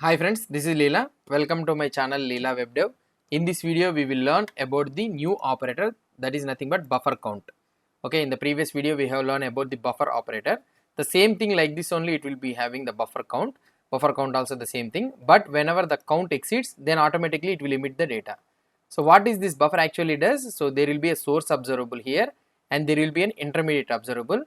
Hi friends, this is Leela. Welcome to my channel Leela Web Dev. In this video, we will learn about the new operator that is nothing but buffer count. Okay, in the previous video, we have learned about the buffer operator. The same thing like this only, it will be having the buffer count. Buffer count also the same thing, but whenever the count exceeds, then automatically it will emit the data. So what is this buffer actually does? So there will be a source observable here and there will be an intermediate observable.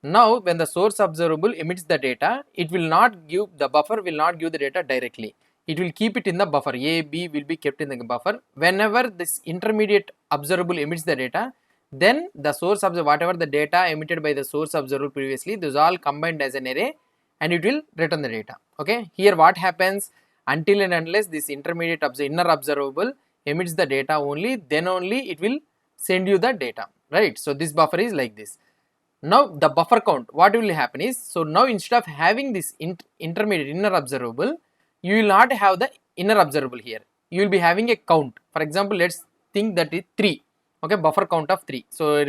Now when the source observable emits the data, it will not give, the buffer will not give the data directly. It will keep it in the buffer. A, B will be kept in the buffer. Whenever this intermediate observable emits the data, then the source observable, whatever the data emitted by the source observable previously, those all combined as an array and it will return the data. Okay, here what happens, until and unless this intermediate inner observable emits the data only, then only it will send you the data, right? So this buffer is like this. Now the buffer count, what will happen is, so now instead of having this intermediate inner observable, you will not have the inner observable here. You will be having a count. For example, let's think that is 3. Okay, buffer count of 3. So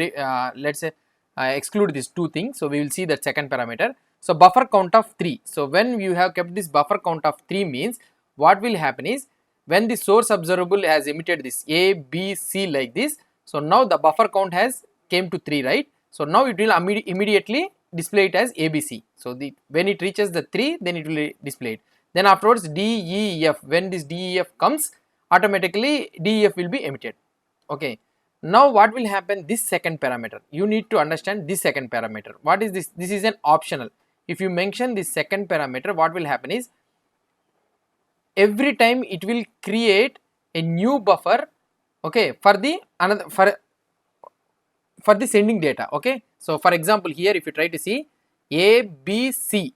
let's say exclude these two things. So we will see that second parameter. So buffer count of 3. So when you have kept this buffer count of 3 means, what will happen is, when the source observable has emitted this A, B, C like this, so now the buffer count has came to 3, right? So now it will immediately display it as ABC. So when it reaches the 3, then it will display it. Then afterwards D, E, F, when this D, E, F comes, automatically D, E, F will be emitted. Okay. Now what will happen, this second parameter, you need to understand this second parameter. What is this? This is an optional. If you mention this second parameter, what will happen is, every time it will create a new buffer, okay, for the another for the sending data. Okay, so for example here if you try to see A, B, C,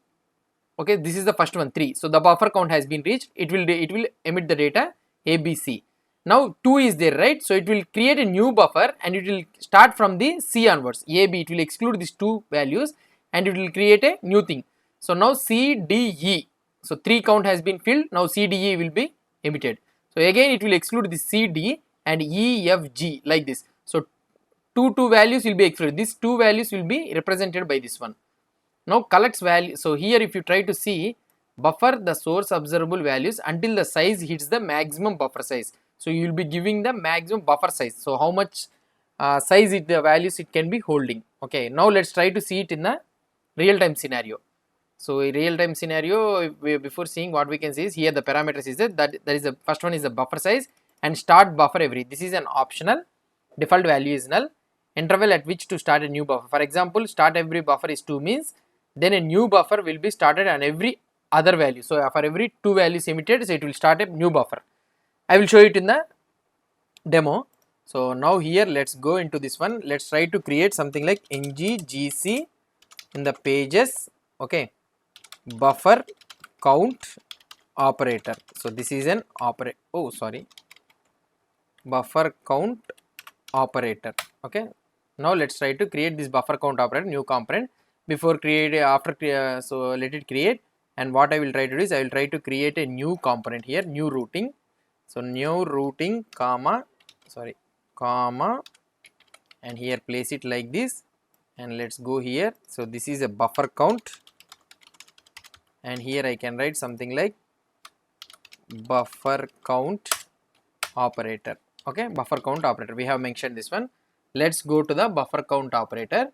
okay, this is the first one 3, so the buffer count has been reached, it will emit the data A, B, C. Now 2 is there, right? So it will create a new buffer and it will start from the C onwards. A, B, it will exclude these two values and it will create a new thing. So now C, D, E, so 3 count has been filled, now C, D, E will be emitted. So again it will exclude the C, D and E, F, G like this. So two values will be excluded. These two values will be represented by this one. Now collects value. So here if you try to see, buffer the source observable values until the size hits the maximum buffer size. So you will be giving the maximum buffer size. So how much size the values it can be holding. Okay, now let's try to see it in a real time scenario. So a real time scenario, before seeing, what we can see is, here the parameters is that is the first one is the buffer size and start buffer every. This is an optional. Default value is null. Interval at which to start a new buffer. For example, start every buffer is 2 means, then a new buffer will be started on every other value. So for every 2 values emitted, so it will start a new buffer. I will show it in the demo. So now here let's go into this one. Let's try to create something like ng-gc in the pages. Okay, buffer count operator. So this is an buffer count operator. Okay, now let's try to create this buffer count operator, new component. Before so let it create, and what I will try to do is, I will try to create a new component here, new routing. So new routing comma, and here place it like this, and let's go here. So this is a buffer count, and here I can write something like buffer count operator. Okay, buffer count operator, we have mentioned this one. Let's go to the buffer count operator.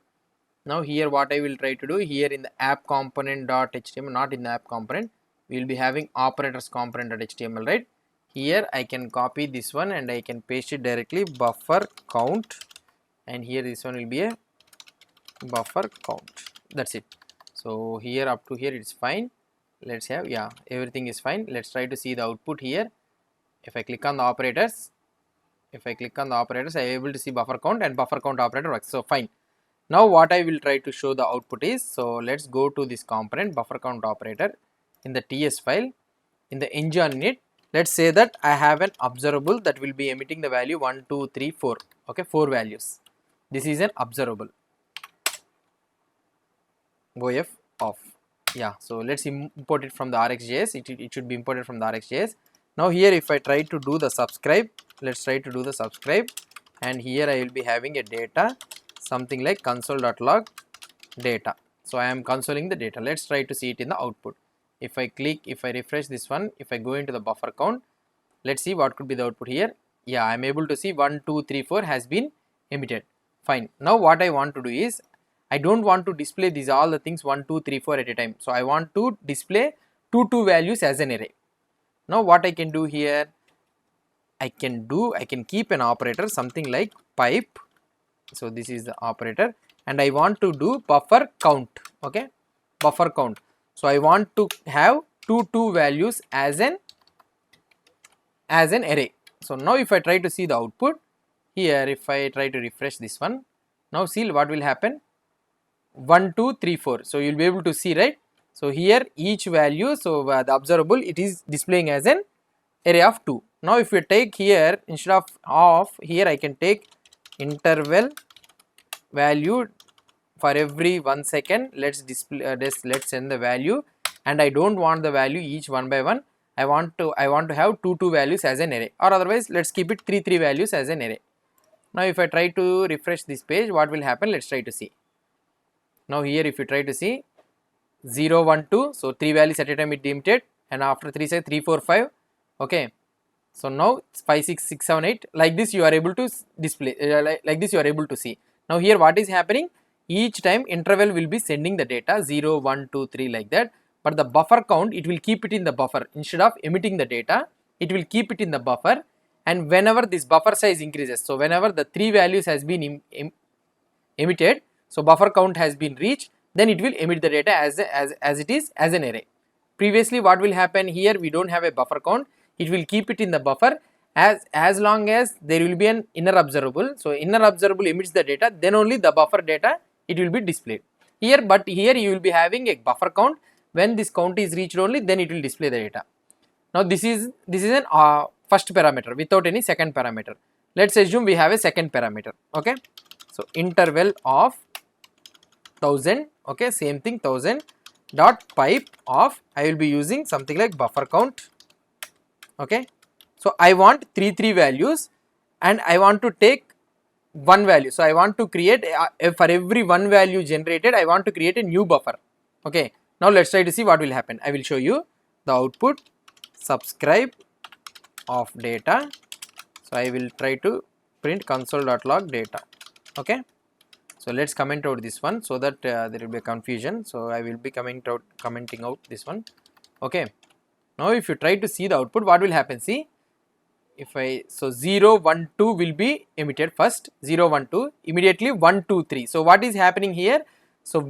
Now here what I will try to do, here in the app component.html, not in the app component, we will be having operators component.html, right? Here I can copy this one and I can paste it directly, buffer count, and here this one will be a buffer count. That's it. So here up to here it's fine. Let's have, yeah, everything is fine. Let's try to see the output here. If I click on the operators, I am able to see buffer count, and buffer count operator works. So fine. Now what I will try to show the output is, so let's go to this component buffer count operator in the TS file, in the ng on init. Let's say that I have an observable that will be emitting the value 1, 2, 3, 4. Okay, 4 values. This is an observable. OF off. Yeah, so let's import it from the RxJS. It should be imported from the RxJS. Now here if I try to do the subscribe, let's try to do the subscribe, and here I will be having a data, something like console.log data. So I am consoling the data. Let's try to see it in the output. if I click, if I refresh this one, if I go into the buffer count, let's see what could be the output here. Yeah, I'm able to see 1 2 3 4 has been emitted. Fine. Now what I want to do is, I don't want to display these all the things 1 2 3 4 at a time. So I want to display two values as an array. Now what I can do here, I can keep an operator something like pipe. So this is the operator, and I want to do buffer count. Okay, buffer count. So I want to have two values as an array. So now if I try to see the output here, if I try to refresh this one, now see what will happen. 1 2 3 4. So you will be able to see, right? So here each value, so the observable, it is displaying as an array of 2. Now if we take here, instead of here, I can take interval value for every 1 second. Let's display let's send the value, and I don't want the value each one by one. I want to have two values as an array, or otherwise let's keep it three values as an array. Now if I try to refresh this page, what will happen? Let's try to see. Now here if you try to see 0 1 2, so 3 values at a time it emitted, and after 3 say 3 4 5. Okay, so now 5 6 6 7 8, like this you are able to display, like this you are able to see. Now here what is happening, each time interval will be sending the data 0 1 2 3 like that, but the buffer count, it will keep it in the buffer. Instead of emitting the data, it will keep it in the buffer, and whenever this buffer size increases, so whenever the 3 values has been emitted, so buffer count has been reached, then it will emit the data as it is as an array. Previously what will happen, here we don't have a buffer count, it will keep it in the buffer as long as there will be an inner observable. So inner observable emits the data, then only the buffer data it will be displayed here. But here you will be having a buffer count. When this count is reached only, then it will display the data. Now this is an first parameter without any second parameter. Let's assume we have a second parameter. Okay, so interval of 1000. Okay, same thing, 1000 dot pipe of, I will be using something like buffer count. Okay, so I want three values, and I want to take one value. So I want to create for every one value generated, I want to create a new buffer. Okay, now let's try to see what will happen. I will show you the output. Subscribe of data. So I will try to print console.log data. Okay, so let's comment out this one, so that there will be a confusion. So I will be commenting out this one. Okay, now if you try to see the output, what will happen? See, if I, so 0 1 2 will be emitted first, 0 1 2, immediately 1 2 3. So what is happening here? So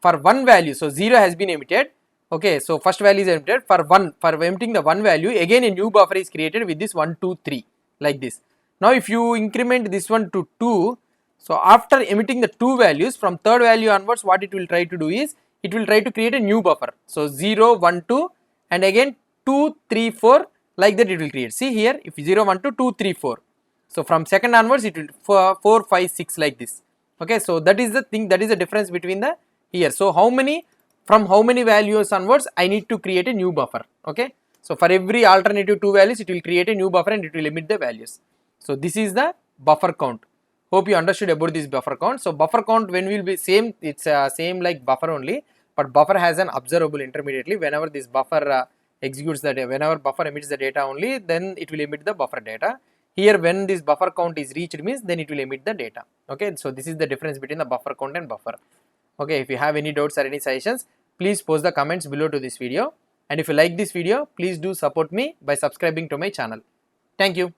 for one value, so 0 has been emitted. Okay, so first value is emitted. For emitting the one value, again a new buffer is created with this 1 2 3 like this. Now if you increment this one to 2, so after emitting the two values, from third value onwards, what it will try to do is, it will try to create a new buffer. So 0 1 2 and again 2 3 4, like that it will create. See here, if 0 1 2 2 3 4, so from second onwards it will 4 5 6 like this. Okay, so that is the thing, that is the difference between the here. So from how many values onwards I need to create a new buffer. Okay, so for every alternative two values, it will create a new buffer and it will emit the values. So this is the buffer count. Hope you understood about this buffer count. So buffer count, when will be same, it's same like buffer only, but buffer has an observable intermediately. Whenever this buffer executes the data, whenever buffer emits the data only, then it will emit the buffer data. Here when this buffer count is reached means, then it will emit the data. Okay, so this is the difference between the buffer count and buffer. Okay, if you have any doubts or any suggestions, please post the comments below to this video. And if you like this video, please do support me by subscribing to my channel. Thank you.